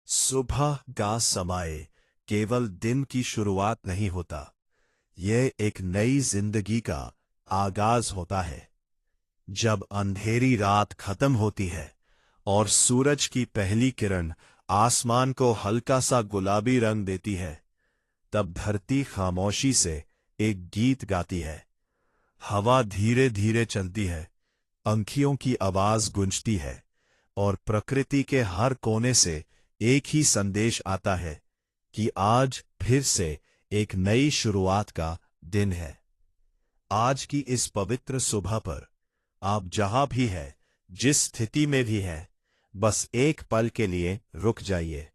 सुबह का समय केवल दिन की शुरुआत नहीं होता, यह एक नई जिंदगी का आगाज होता है। जब अंधेरी रात खत्म होती है और सूरज की पहली किरण आसमान को हल्का सा गुलाबी रंग देती है, तब धरती खामोशी से एक गीत गाती है। हवा धीरे धीरे चलती है, पंखियों की आवाज गूंजती है और प्रकृति के हर कोने से एक ही संदेश आता है कि आज फिर से एक नई शुरुआत का दिन है। आज की इस पवित्र सुबह पर आप जहां भी हैं, जिस स्थिति में भी हैं, बस एक पल के लिए रुक जाइए।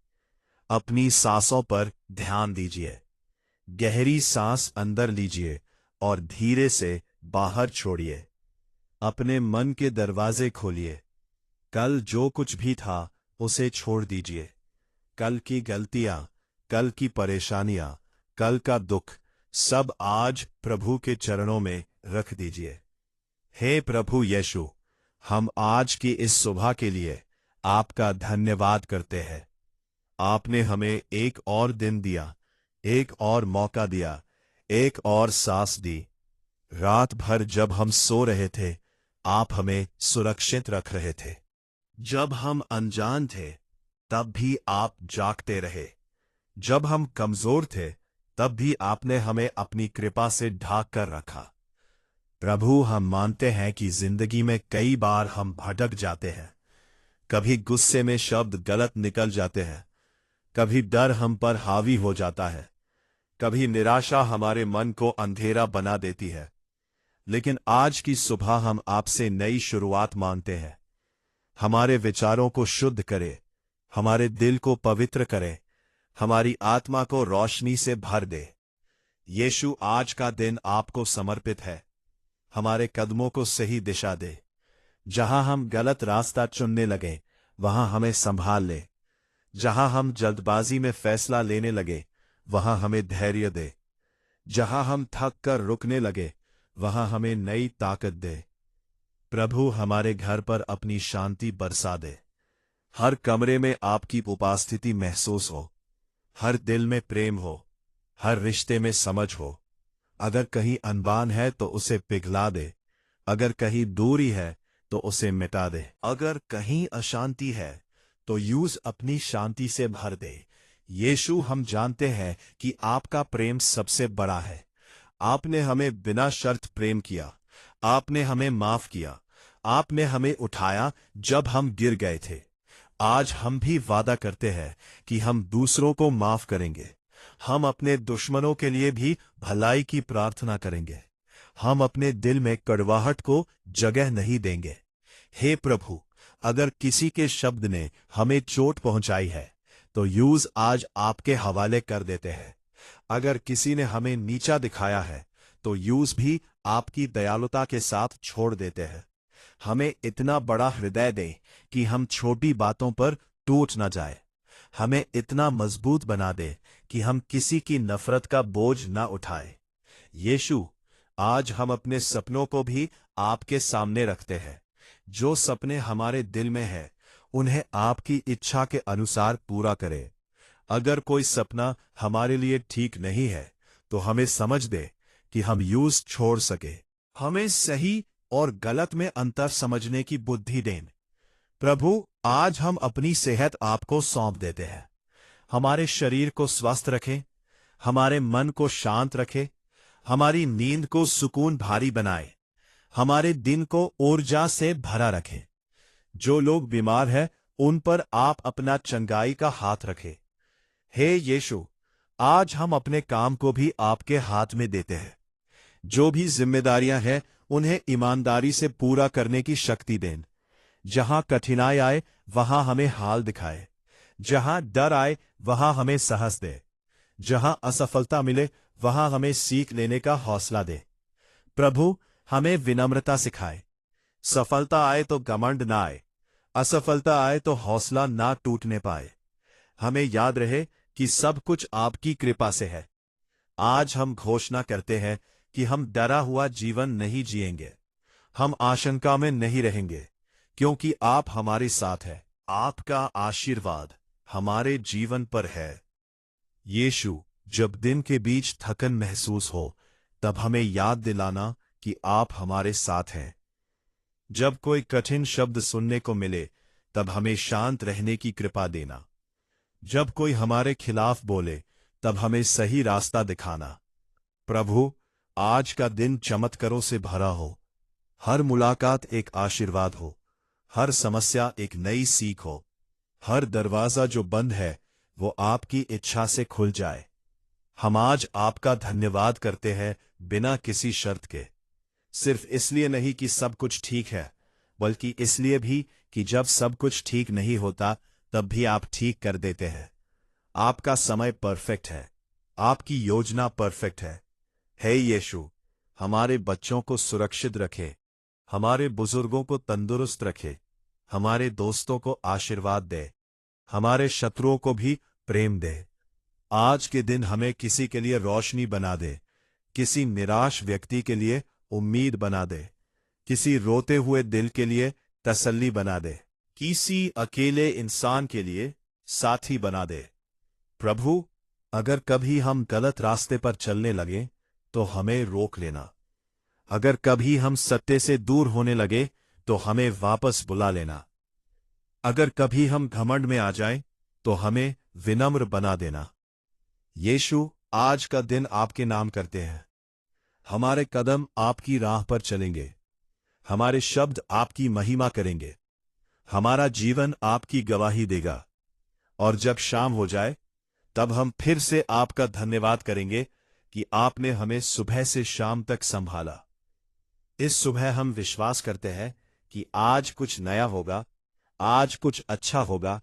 अपनी सांसों पर ध्यान दीजिए। गहरी सांस अंदर लीजिए और धीरे से बाहर छोड़िए। अपने मन के दरवाजे खोलिए। कल जो कुछ भी था उसे छोड़ दीजिए। कल की गलतियां, कल की परेशानियां, कल का दुख, सब आज प्रभु के चरणों में रख दीजिए। हे प्रभु यीशु, हम आज की इस सुबह के लिए आपका धन्यवाद करते हैं। आपने हमें एक और दिन दिया, एक और मौका दिया, एक और सांस दी। रात भर जब हम सो रहे थे, आप हमें सुरक्षित रख रहे थे। जब हम अनजान थे, तब भी आप जागते रहे। जब हम कमजोर थे, तब भी आपने हमें अपनी कृपा से ढांक कर रखा। प्रभु, हम मानते हैं कि जिंदगी में कई बार हम भटक जाते हैं। कभी गुस्से में शब्द गलत निकल जाते हैं, कभी डर हम पर हावी हो जाता है, कभी निराशा हमारे मन को अंधेरा बना देती है। लेकिन आज की सुबह हम आपसे नई शुरुआत मांगते हैं। हमारे विचारों को शुद्ध करे, हमारे दिल को पवित्र करे, हमारी आत्मा को रोशनी से भर दे। यीशु, आज का दिन आपको समर्पित है। हमारे कदमों को सही दिशा दे। जहां हम गलत रास्ता चुनने लगे, वहां हमें संभाल ले। जहां हम जल्दबाजी में फैसला लेने लगे, वहां हमें धैर्य दे। जहां हम थक कर रुकने लगे, वहां हमें नई ताकत दे। प्रभु, हमारे घर पर अपनी शांति बरसा दे। हर कमरे में आपकी उपस्थिति महसूस हो, हर दिल में प्रेम हो, हर रिश्ते में समझ हो। अगर कहीं अनबन है तो उसे पिघला दे, अगर कहीं दूरी है तो उसे मिटा दे। अगर कहीं अशांति है तो यूज अपनी शांति से भर दे। यीशु, हम जानते हैं कि आपका प्रेम सबसे बड़ा है। आपने हमें बिना शर्त प्रेम किया, आपने हमें माफ किया, आपने हमें उठाया जब हम गिर गए थे। आज हम भी वादा करते हैं कि हम दूसरों को माफ करेंगे। हम अपने दुश्मनों के लिए भी भलाई की प्रार्थना करेंगे। हम अपने दिल में कड़वाहट को जगह नहीं देंगे। हे प्रभु, अगर किसी के शब्द ने हमें चोट पहुंचाई है, तो यूज आज आपके हवाले कर देते हैं। अगर किसी ने हमें नीचा दिखाया है, तो यूज भी आपकी दयालुता के साथ छोड़ देते हैं। हमें इतना बड़ा हृदय दे कि हम छोटी बातों पर टूट न जाए। हमें इतना मजबूत बना दे कि हम किसी की नफरत का बोझ न उठाए। यीशु, आज हम अपने सपनों को भी आपके सामने रखते हैं। जो सपने हमारे दिल में हैं, उन्हें आपकी इच्छा के अनुसार पूरा करें। अगर कोई सपना हमारे लिए ठीक नहीं है, तो हमें समझ दे कि हम यूज छोड़ सके। हमें सही और गलत में अंतर समझने की बुद्धि दें। प्रभु, आज हम अपनी सेहत आपको सौंप देते हैं। हमारे शरीर को स्वस्थ रखें, हमारे मन को शांत रखें, हमारी नींद को सुकून भारी बनाए, हमारे दिन को ऊर्जा से भरा रखें। जो लोग बीमार हैं, उन पर आप अपना चंगाई का हाथ रखें। हे यीशु, आज हम अपने काम को भी आपके हाथ में देते हैं। जो भी जिम्मेदारियां हैं, उन्हें ईमानदारी से पूरा करने की शक्ति दें। जहां कठिनाई आए, वहां हमें हाल दिखाए। जहां डर आए, वहां हमें साहस दे। जहां असफलता मिले, वहां हमें सीख लेने का हौसला दे। प्रभु, हमें विनम्रता सिखाए। सफलता आए तो घमंड ना आए, असफलता आए तो हौसला ना टूटने पाए। हमें याद रहे कि सब कुछ आपकी कृपा से है। आज हम घोषणा करते हैं कि हम डरा हुआ जीवन नहीं जिएंगे। हम आशंका में नहीं रहेंगे, क्योंकि आप हमारे साथ हैं। आपका आशीर्वाद हमारे जीवन पर है। यीशु, जब दिन के बीच थकन महसूस हो, तब हमें याद दिलाना कि आप हमारे साथ हैं। जब कोई कठिन शब्द सुनने को मिले, तब हमें शांत रहने की कृपा देना। जब कोई हमारे खिलाफ बोले, तब हमें सही रास्ता दिखाना। प्रभु, आज का दिन चमत्कारों से भरा हो। हर मुलाकात एक आशीर्वाद हो, हर समस्या एक नई सीख हो, हर दरवाजा जो बंद है वो आपकी इच्छा से खुल जाए। हम आज आपका धन्यवाद करते हैं बिना किसी शर्त के, सिर्फ इसलिए नहीं कि सब कुछ ठीक है, बल्कि इसलिए भी कि जब सब कुछ ठीक नहीं होता तब भी आप ठीक कर देते हैं। आपका समय परफेक्ट है, आपकी योजना परफेक्ट है। हे यीशु, हमारे बच्चों को सुरक्षित रखे, हमारे बुजुर्गों को तंदुरुस्त रखे, हमारे दोस्तों को आशीर्वाद दे, हमारे शत्रुओं को भी प्रेम दे। आज के दिन हमें किसी के लिए रोशनी बना दे, किसी निराश व्यक्ति के लिए उम्मीद बना दे, किसी रोते हुए दिल के लिए तसल्ली बना दे, किसी अकेले इंसान के लिए साथी बना दे। प्रभु, अगर कभी हम गलत रास्ते पर चलने लगे तो हमें रोक लेना। अगर कभी हम सत्य से दूर होने लगे तो हमें वापस बुला लेना। अगर कभी हम घमंड में आ जाएं तो हमें विनम्र बना देना। यीशु, आज का दिन आपके नाम करते हैं। हमारे कदम आपकी राह पर चलेंगे, हमारे शब्द आपकी महिमा करेंगे, हमारा जीवन आपकी गवाही देगा। और जब शाम हो जाए तब हम फिर से आपका धन्यवाद करेंगे कि आपने हमें सुबह से शाम तक संभाला। इस सुबह हम विश्वास करते हैं कि आज कुछ नया होगा, आज कुछ अच्छा होगा,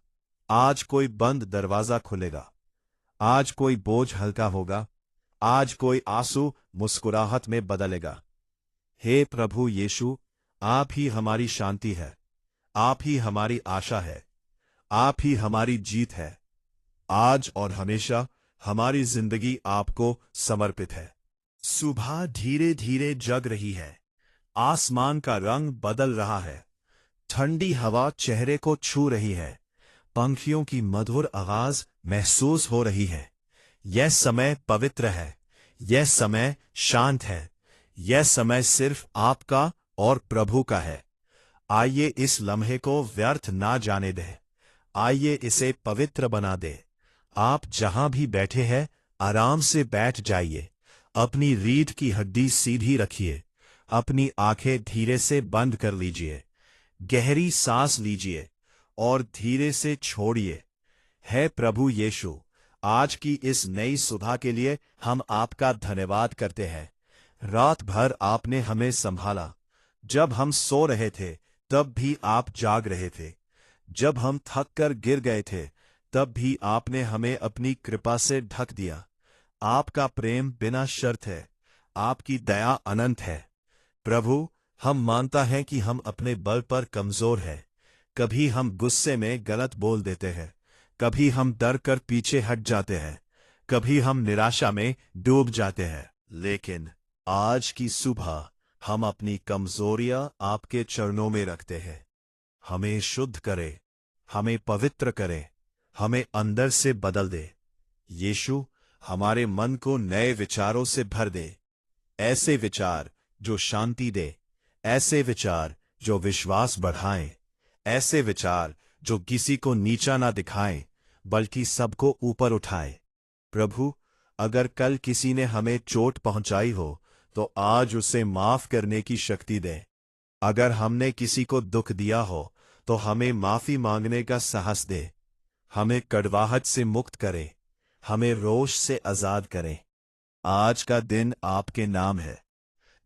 आज कोई बंद दरवाजा खुलेगा, आज कोई बोझ हल्का होगा, आज कोई आंसू मुस्कुराहट में बदलेगा। हे प्रभु यीशु, आप ही हमारी शांति है, आप ही हमारी आशा है, आप ही हमारी जीत है। आज और हमेशा हमारी जिंदगी आपको समर्पित है। सुबह धीरे धीरे जग रही है, आसमान का रंग बदल रहा है, ठंडी हवा चेहरे को छू रही है, पंखियों की मधुर आवाज महसूस हो रही है। यह समय पवित्र है, यह समय शांत है, यह समय सिर्फ आपका और प्रभु का है। आइए इस लम्हे को व्यर्थ ना जाने दें, आइए इसे पवित्र बना दें। आप जहां भी बैठे हैं आराम से बैठ जाइए, अपनी रीढ़ की हड्डी सीधी रखिए, अपनी आंखें धीरे से बंद कर लीजिए, गहरी सांस लीजिए और धीरे से छोड़िए। है प्रभु यीशु, आज की इस नई सुबह के लिए हम आपका धन्यवाद करते हैं। रात भर आपने हमें संभाला, जब हम सो रहे थे तब भी आप जाग रहे थे, जब हम थक कर गिर गए थे तब भी आपने हमें अपनी कृपा से ढक दिया। आपका प्रेम बिना शर्त है, आपकी दया अनंत है। प्रभु, हम मानता हैं कि हम अपने बल पर कमजोर हैं। कभी हम गुस्से में गलत बोल देते हैं, कभी हम डर कर पीछे हट जाते हैं, कभी हम निराशा में डूब जाते हैं। लेकिन आज की सुबह हम अपनी कमजोरियां आपके चरणों में रखते हैं। हमें शुद्ध करे, हमें पवित्र करे, हमें अंदर से बदल दे। यीशु, हमारे मन को नए विचारों से भर दे, ऐसे विचार जो शांति दे, ऐसे विचार जो विश्वास बढ़ाएं, ऐसे विचार जो किसी को नीचा ना दिखाएं बल्कि सबको ऊपर उठाएं। प्रभु, अगर कल किसी ने हमें चोट पहुंचाई हो तो आज उसे माफ करने की शक्ति दे। अगर हमने किसी को दुख दिया हो तो हमें माफी मांगने का साहस दे। हमें कड़वाहट से मुक्त करे, हमें रोष से आजाद करें। आज का दिन आपके नाम है।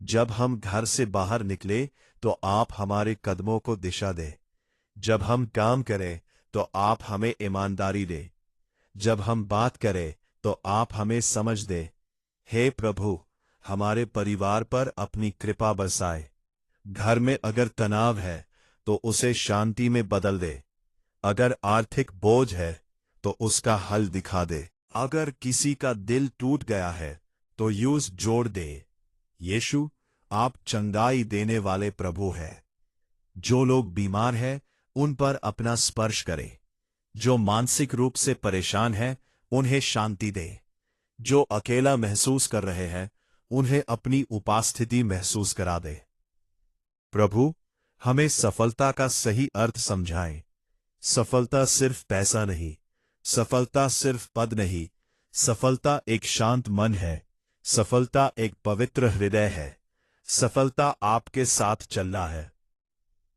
जब हम घर से बाहर निकले तो आप हमारे कदमों को दिशा दें। जब हम काम करें तो आप हमें ईमानदारी दे। जब हम बात करें तो आप हमें समझ दे। हे प्रभु, हमारे परिवार पर अपनी कृपा बरसाए। घर में अगर तनाव है तो उसे शांति में बदल दे। अगर आर्थिक बोझ है तो उसका हल दिखा दे। अगर किसी का दिल टूट गया है तो यूज जोड़ दे। यीशु, आप चंगाई देने वाले प्रभु हैं। जो लोग बीमार हैं उन पर अपना स्पर्श करें। जो मानसिक रूप से परेशान है उन्हें शांति दे। जो अकेला महसूस कर रहे हैं उन्हें अपनी उपस्थिति महसूस करा दे। प्रभु, हमें सफलता का सही अर्थ समझाएं। सफलता सिर्फ पैसा नहीं, सफलता सिर्फ पद नहीं, सफलता एक शांत मन है, सफलता एक पवित्र हृदय है, सफलता आपके साथ चलना है।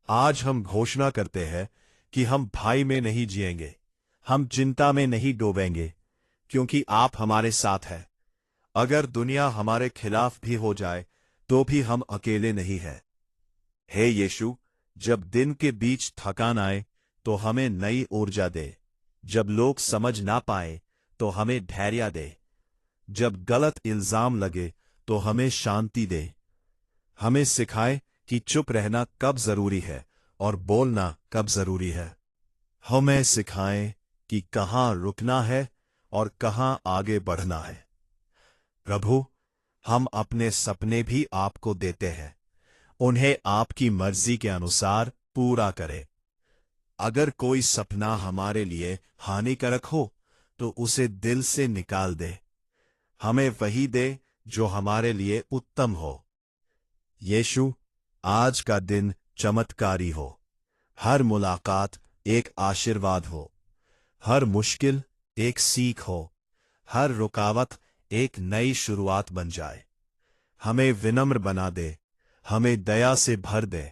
आज हम घोषणा करते हैं कि हम भय में नहीं जिएंगे, हम चिंता में नहीं डूबेंगे, क्योंकि आप हमारे साथ हैं। अगर दुनिया हमारे खिलाफ भी हो जाए तो भी हम अकेले नहीं हैं। हे यीशु, जब दिन के बीच थकान आए तो हमें नई ऊर्जा दे। जब लोग समझ ना पाए तो हमें धैर्य दे। जब गलत इल्जाम लगे तो हमें शांति दे। हमें सिखाए कि चुप रहना कब जरूरी है और बोलना कब जरूरी है। हमें सिखाएं कि कहाँ रुकना है और कहाँ आगे बढ़ना है। प्रभु, हम अपने सपने भी आपको देते हैं, उन्हें आपकी मर्जी के अनुसार पूरा करें। अगर कोई सपना हमारे लिए हानिकारक हो तो उसे दिल से निकाल दे। हमें वही दे जो हमारे लिए उत्तम हो। यीशु, आज का दिन चमत्कारी हो। हर मुलाकात एक आशीर्वाद हो, हर मुश्किल एक सीख हो, हर रुकावट एक नई शुरुआत बन जाए। हमें विनम्र बना दे, हमें दया से भर दे,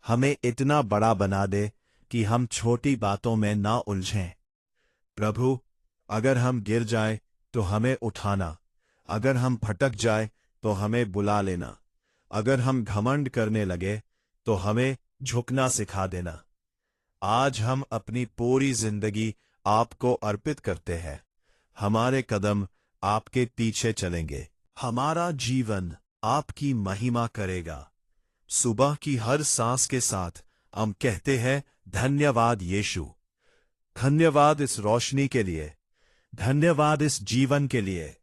हमें इतना बड़ा बना दे कि हम छोटी बातों में ना उलझें। प्रभु, अगर हम गिर जाए तो हमें उठाना, अगर हम भटक जाए तो हमें बुला लेना, अगर हम घमंड करने लगे तो हमें झुकना सिखा देना। आज हम अपनी पूरी जिंदगी आपको अर्पित करते हैं। हमारे कदम आपके पीछे चलेंगे, हमारा जीवन आपकी महिमा करेगा। सुबह की हर सांस के साथ हम कहते हैं, धन्यवाद यीशु। धन्यवाद इस रोशनी के लिए, धन्यवाद इस जीवन के लिए,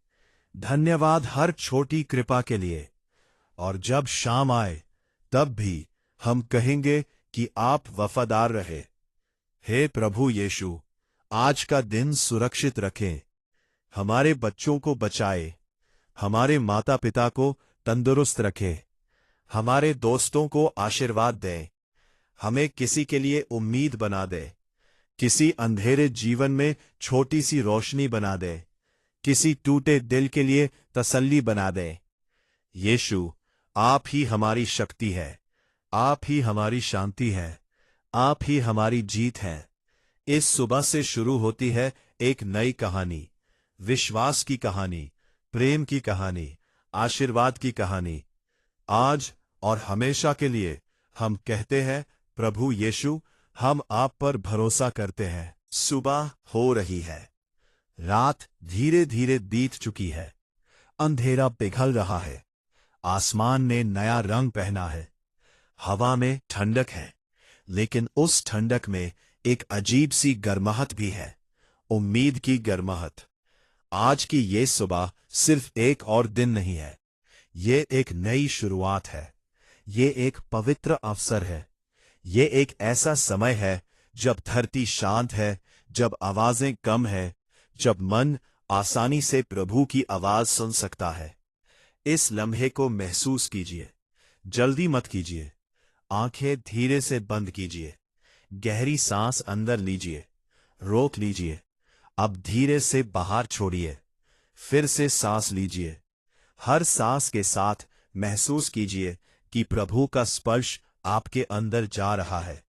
धन्यवाद हर छोटी कृपा के लिए। और जब शाम आए तब भी हम कहेंगे कि आप वफादार रहे। हे प्रभु यीशु, आज का दिन सुरक्षित रखें, हमारे बच्चों को बचाए, हमारे माता पिता को तंदुरुस्त रखे, हमारे दोस्तों को आशीर्वाद दें, हमें किसी के लिए उम्मीद बना दे, किसी अंधेरे जीवन में छोटी सी रोशनी बना दे, किसी टूटे दिल के लिए तसल्ली बना दे। यीशु, आप ही हमारी शक्ति है, आप ही हमारी शांति है, आप ही हमारी जीत है। इस सुबह से शुरू होती है एक नई कहानी, विश्वास की कहानी, प्रेम की कहानी, आशीर्वाद की कहानी। आज और हमेशा के लिए हम कहते हैं, प्रभु यीशु, हम आप पर भरोसा करते हैं। सुबह हो रही है, रात धीरे धीरे बीत चुकी है, अंधेरा पिघल रहा है, आसमान ने नया रंग पहना है, हवा में ठंडक है, लेकिन उस ठंडक में एक अजीब सी गर्माहट भी है, उम्मीद की गर्माहट। आज की ये सुबह सिर्फ एक और दिन नहीं है, ये एक नई शुरुआत है, ये एक पवित्र अवसर है, ये एक ऐसा समय है जब धरती शांत है, जब आवाजें कम है, जब मन आसानी से प्रभु की आवाज सुन सकता है। इस लम्हे को महसूस कीजिए, जल्दी मत कीजिए, आंखें धीरे से बंद कीजिए, गहरी सांस अंदर लीजिए, रोक लीजिए, अब धीरे से बाहर छोड़िए, फिर से सांस लीजिए। हर सांस के साथ महसूस कीजिए कि प्रभु का स्पर्श आपके अंदर जा रहा है।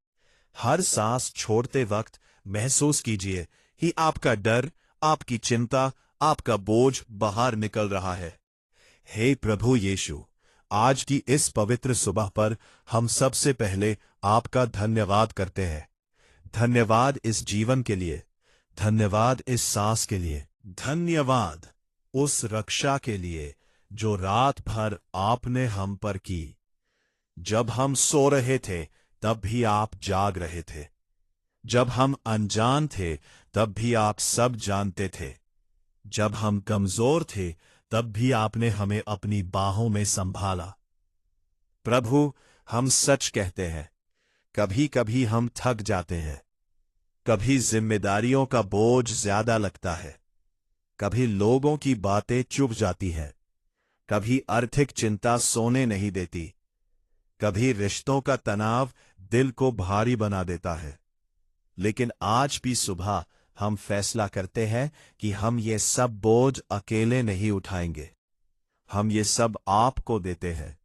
हर सांस छोड़ते वक्त महसूस कीजिए कि आपका डर, आपकी चिंता, आपका बोझ बाहर निकल रहा है। हे प्रभु यीशु, आज की इस पवित्र सुबह पर हम सबसे पहले आपका धन्यवाद करते हैं। धन्यवाद इस जीवन के लिए, धन्यवाद इस सांस के लिए, धन्यवाद उस रक्षा के लिए जो रात भर आपने हम पर की। जब हम सो रहे थे तब भी आप जाग रहे थे, जब हम अनजान थे तब भी आप सब जानते थे, जब हम कमजोर थे तब भी आपने हमें अपनी बाहों में संभाला। प्रभु, हम सच कहते हैं, कभी कभी हम थक जाते हैं, कभी जिम्मेदारियों का बोझ ज्यादा लगता है, कभी लोगों की बातें चुभ जाती है, कभी आर्थिक चिंता सोने नहीं देती, कभी रिश्तों का तनाव दिल को भारी बना देता है। लेकिन आज भी सुबह हम फैसला करते हैं कि हम ये सब बोझ अकेले नहीं उठाएंगे। हम ये सब आपको देते हैं।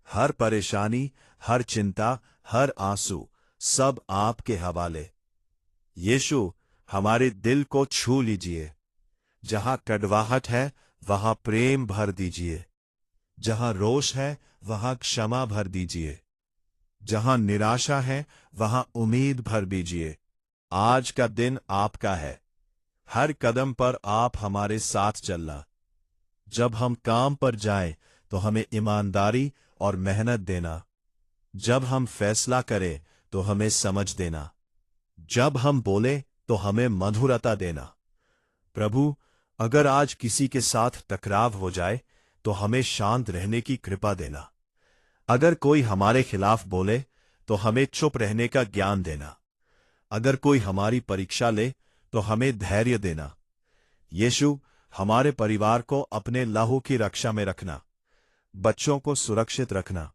हर परेशानी, हर चिंता, हर आंसू, सब आपके हवाले। यीशु, हमारे दिल को छू लीजिए। जहां कड़वाहट है वहां प्रेम भर दीजिए। जहां रोष है वहां क्षमा भर दीजिए। जहां निराशा है वहां उम्मीद भर दीजिए। आज का दिन आपका है। हर कदम पर आप हमारे साथ चलना। जब हम काम पर जाएं तो हमें ईमानदारी और मेहनत देना। जब हम फैसला करें तो हमें समझ देना। जब हम बोले तो हमें मधुरता देना। प्रभु, अगर आज किसी के साथ टकराव हो जाए तो हमें शांत रहने की कृपा देना। अगर कोई हमारे खिलाफ बोले तो हमें चुप रहने का ज्ञान देना। अगर कोई हमारी परीक्षा ले तो हमें धैर्य देना। यीशु, हमारे परिवार को अपने लहू की रक्षा में रखना। बच्चों को सुरक्षित रखना,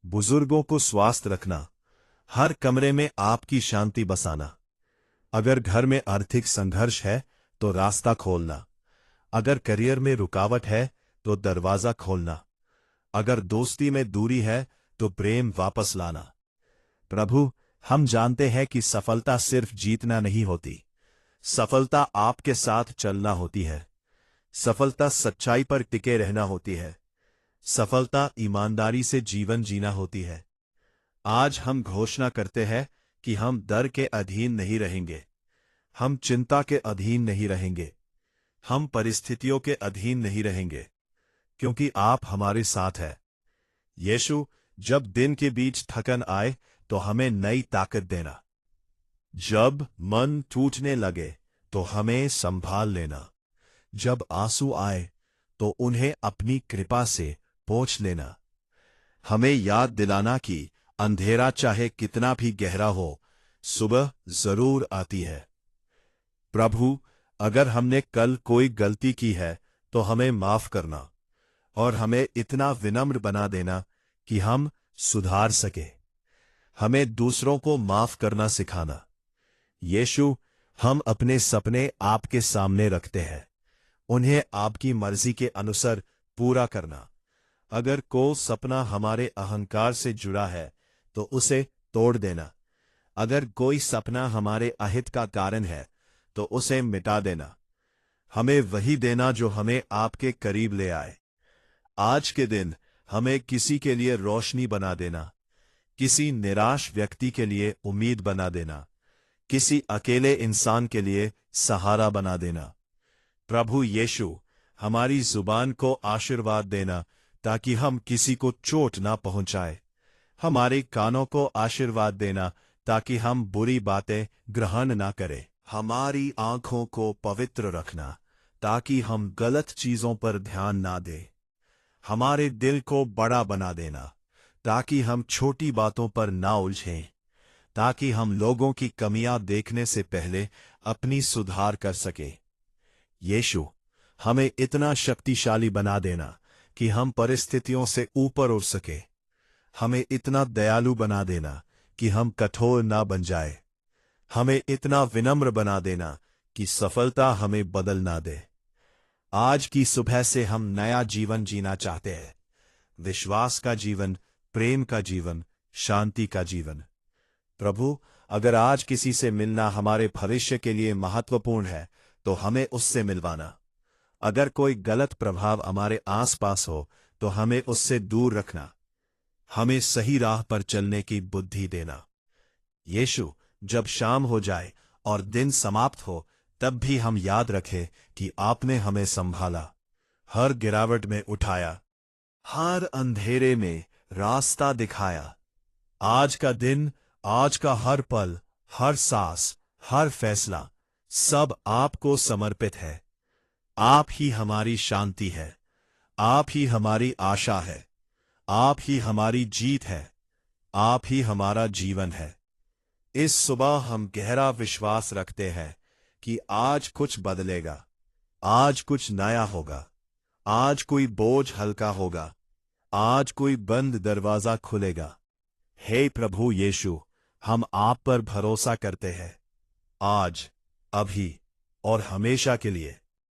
बुजुर्गों को स्वस्थ रखना, हर कमरे में आपकी शांति बसाना। अगर घर में आर्थिक संघर्ष है तो रास्ता खोलना। अगर करियर में रुकावट है तो दरवाजा खोलना। अगर दोस्ती में दूरी है तो प्रेम वापस लाना। प्रभु, हम जानते हैं कि सफलता सिर्फ जीतना नहीं होती। सफलता आपके साथ चलना होती है। सफलता सच्चाई पर टिके रहना होती है। सफलता ईमानदारी से जीवन जीना होती है। आज हम घोषणा करते हैं कि हम डर के अधीन नहीं रहेंगे। हम चिंता के अधीन नहीं रहेंगे। हम परिस्थितियों के अधीन नहीं रहेंगे, क्योंकि आप हमारे साथ हैं। यीशु, जब दिन के बीच थकन आए तो हमें नई ताकत देना। जब मन टूटने लगे तो हमें संभाल लेना। जब आंसू आए तो उन्हें अपनी कृपा से पोंछ लेना। हमें याद दिलाना कि अंधेरा चाहे कितना भी गहरा हो, सुबह जरूर आती है। प्रभु, अगर हमने कल कोई गलती की है तो हमें माफ करना और हमें इतना विनम्र बना देना कि हम सुधार सके। हमें दूसरों को माफ करना सिखाना। यीशु, हम अपने सपने आपके सामने रखते हैं। उन्हें आपकी मर्जी के अनुसार पूरा करना। अगर कोई सपना हमारे अहंकार से जुड़ा है तो उसे तोड़ देना। अगर कोई सपना हमारे अहित का कारण है तो उसे मिटा देना। हमें वही देना जो हमें आपके करीब ले आए। आज के दिन हमें किसी के लिए रोशनी बना देना, किसी निराश व्यक्ति के लिए उम्मीद बना देना, किसी अकेले इंसान के लिए सहारा बना देना। प्रभु यीशु, हमारी जुबान को आशीर्वाद देना ताकि हम किसी को चोट ना पहुंचाए। हमारे कानों को आशीर्वाद देना ताकि हम बुरी बातें ग्रहण ना करें। हमारी आंखों को पवित्र रखना ताकि हम गलत चीजों पर ध्यान ना दें। हमारे दिल को बड़ा बना देना ताकि हम छोटी बातों पर ना उलझें, ताकि हम लोगों की कमियां देखने से पहले अपनी सुधार कर सकें। यीशु, हमें इतना शक्तिशाली बना देना कि हम परिस्थितियों से ऊपर उठ सके। हमें इतना दयालु बना देना कि हम कठोर ना बन जाए। हमें इतना विनम्र बना देना कि सफलता हमें बदल ना दे। आज की सुबह से हम नया जीवन जीना चाहते हैं। विश्वास का जीवन, प्रेम का जीवन, शांति का जीवन। प्रभु, अगर आज किसी से मिलना हमारे भविष्य के लिए महत्वपूर्ण है तो हमें उससे मिलवाना। अगर कोई गलत प्रभाव हमारे आसपास हो तो हमें उससे दूर रखना। हमें सही राह पर चलने की बुद्धि देना। यीशु, जब शाम हो जाए और दिन समाप्त हो तब भी हम याद रखें कि आपने हमें संभाला, हर गिरावट में उठाया, हर अंधेरे में रास्ता दिखाया। आज का दिन, आज का हर पल, हर सांस, हर फैसला सब आपको समर्पित है। आप ही हमारी शांति है। आप ही हमारी आशा है। आप ही हमारी जीत है। आप ही हमारा जीवन है। इस सुबह हम गहरा विश्वास रखते हैं कि आज कुछ बदलेगा, आज कुछ नया होगा, आज कोई बोझ हल्का होगा, आज कोई बंद दरवाजा खुलेगा। हे प्रभु यीशु, हम आप पर भरोसा करते हैं, आज, अभी और हमेशा के लिए।